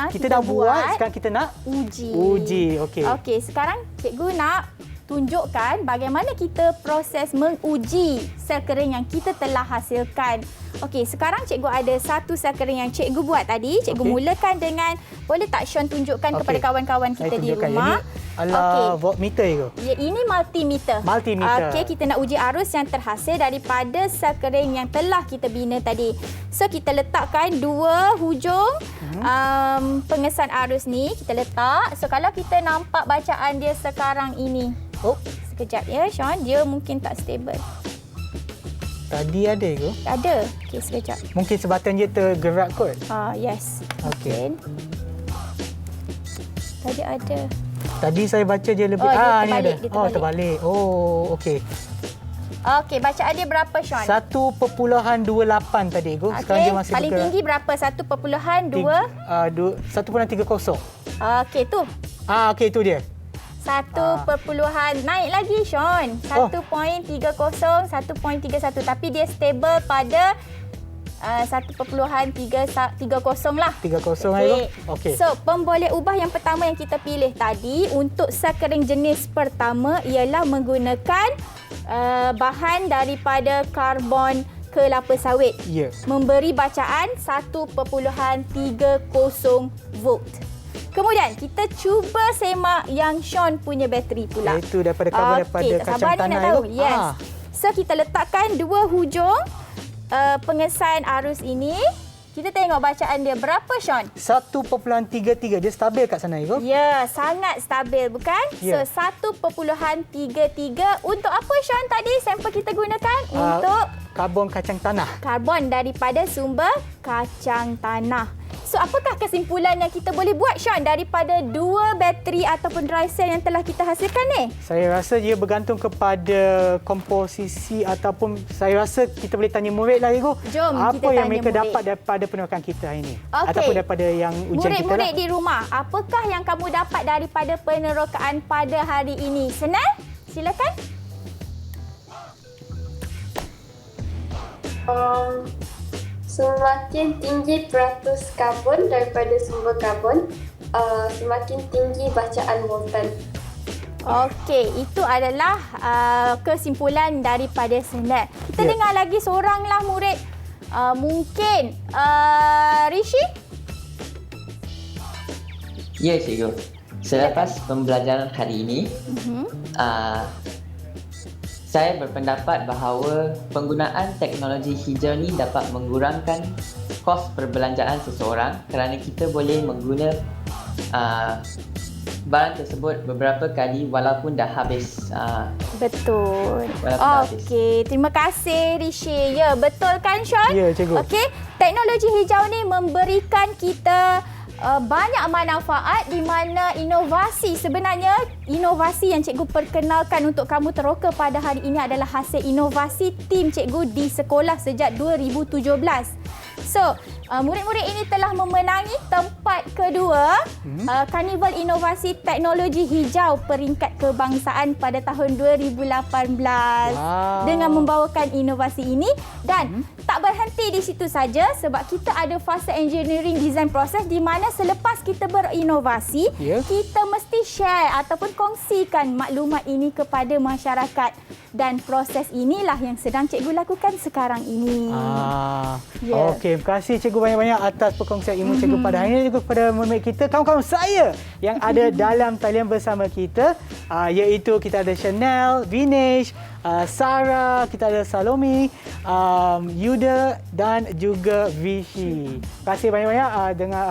kita dah buat, sekarang kita nak uji. Okey, sekarang cikgu nak tunjukkan bagaimana kita proses menguji sel kering yang kita telah hasilkan. Okey, sekarang cikgu ada satu sel kering yang cikgu buat tadi. Cikgu mulakan dengan, boleh tak Sean tunjukkan kepada kawan-kawan kita di rumah? Ini ala voltmeter, Ego. Ya, ini multimeter. Okey, kita nak uji arus yang terhasil daripada sel kering yang telah kita bina tadi. So, kita letakkan 2 hujung pengesan arus ni. Kita letak. So, kalau kita nampak bacaan dia sekarang ini. Sekejap ya, Sean. Dia mungkin tak stable. Tadi ada, Ego? Ada. Okey, sekejap. Mungkin sebatian dia tergerak kot? Yes. Okey. Tadi ada. Tadi saya baca dia lebih... ni ada. Terbalik. Oh, okey. Okey, bacaan dia berapa, Sean? 1.28 tadi, Ego. Sekarang dia masih paling tinggi berapa? 1.2? 1.30. Okey, tu. Okey, tu dia. 1. Naik lagi, Sean. 1.30, 1.31. Tapi dia stable pada 1.30 lah. 30, Okey. So, pemboleh ubah yang pertama yang kita pilih tadi untuk sel kering jenis pertama ialah menggunakan bahan daripada karbon kelapa sawit. Memberi bacaan 1.30 volt. Kemudian kita cuba semak yang Sean punya bateri pula. Itu daripada karbon daripada kacang tanah, Ego. Yes. So kita letakkan dua hujung pengesan arus ini. Kita tengok bacaan dia berapa, Sean? 1.33. Dia stabil kat sana, Ibu. Ya, sangat stabil bukan? Ya. So 1.33. Untuk apa, Sean, tadi sampel kita gunakan? Untuk karbon kacang tanah. Karbon daripada sumber kacang tanah. So, apakah kesimpulan yang kita boleh buat, Sean, daripada dua bateri ataupun dry cell yang telah kita hasilkan ni? Saya rasa dia bergantung kepada komposisi ataupun saya rasa kita boleh tanya murid lah, Ibu. Jom apa kita yang tanya mereka murid. dapat daripada penerokan kita hari ini? Okey. Ataupun daripada yang ujian kita lah. Murid-murid di rumah, apakah yang kamu dapat daripada penerokaan pada hari ini? Senang? Silakan. Semakin tinggi peratus karbon daripada sumber karbon, semakin tinggi bacaan molten. Okey, itu adalah kesimpulan daripada Senat. Kita Ya. dengar lagi seoranglah murid. Mungkin Rishi? Ya, cikgu. Selepas pembelajaran hari ini, saya berpendapat bahawa penggunaan teknologi hijau ni dapat mengurangkan kos perbelanjaan seseorang kerana kita boleh mengguna barang tersebut beberapa kali walaupun dah habis. Betul. Walaupun dah habis. Okey, terima kasih Rishi. Ya, betul kan, Sean? Ya, cikgu. Okey, teknologi hijau ni memberikan kita banyak manfaat di mana inovasi, sebenarnya inovasi yang cikgu perkenalkan untuk kamu teroka pada hari ini adalah hasil inovasi tim cikgu di sekolah sejak 2017. So, murid-murid ini telah memenangi tempat kedua Karnival Inovasi Teknologi Hijau peringkat kebangsaan pada tahun 2018 dengan membawakan inovasi ini dan tak berhenti di situ saja sebab kita ada fasa engineering design proses di mana selepas kita berinovasi, kita mesti share ataupun kongsikan maklumat ini kepada masyarakat dan proses inilah yang sedang cikgu lakukan sekarang ini. Ya. Okey, terima kasih cikgu banyak-banyak atas perkongsian ilmu cikgu pada hari ini juga kepada murid kita, kawan-kawan saya yang ada dalam talian bersama kita, iaitu kita ada Chanel, Vinesh, Sarah, kita ada Salome, Yuda dan juga Vishi. Terima kasih banyak-banyak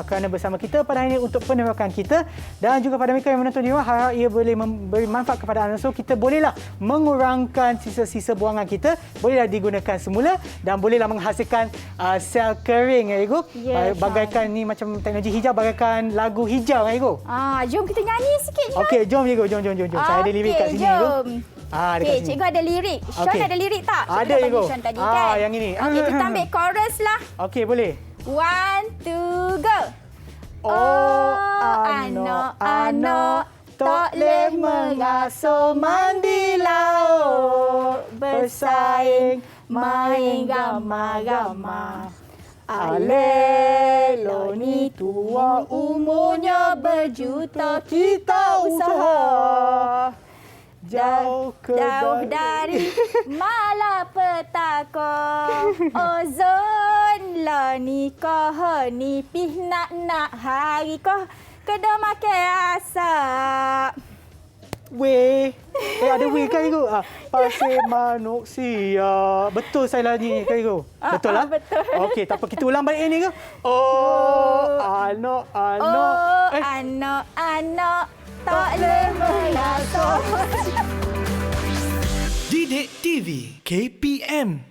kerana bersama kita pada hari ini untuk penerokan kita dan juga pada mereka yang menonton di rumah, harap ia boleh memberi manfaat kepada anda. So kita bolehlah mengurangkan sisa-sisa buangan kita, bolehlah digunakan semula dan bolehlah menghasilkan sel kering, ya Ibu. Bagaikan ni macam teknologi hijau, bagaikan lagu hijau, ya Ibu. Jom kita nyanyi sikit je. Okey, jom Ibu, jom. Saya ada lirik kat sini, Ibu. Okey, cikgu ada lirik. Sean ada lirik tak? Ada, Ibu. Sean tadi kan? Yang ini. Okey, kita ambil chorus lah. Okey, boleh. 1, 2, go. Anak-anak tak leh mengasuh mandi laut, bersaing main gama-gama. Alelo ni tua umurnya berjuta, kita usaha jauh dari malapetaka. Ozon lah ni kah ni pih nak hari kah kedai makan asap. Weh. Ada weh kan Ibu? Pasir manuk sia. Betul saya lah ni kan Ibu? Betul lah? Betul. Okey, tak apa. Kita ulang balik ni ke? Anak-anak tak leh mengasuh. Didik TV KPM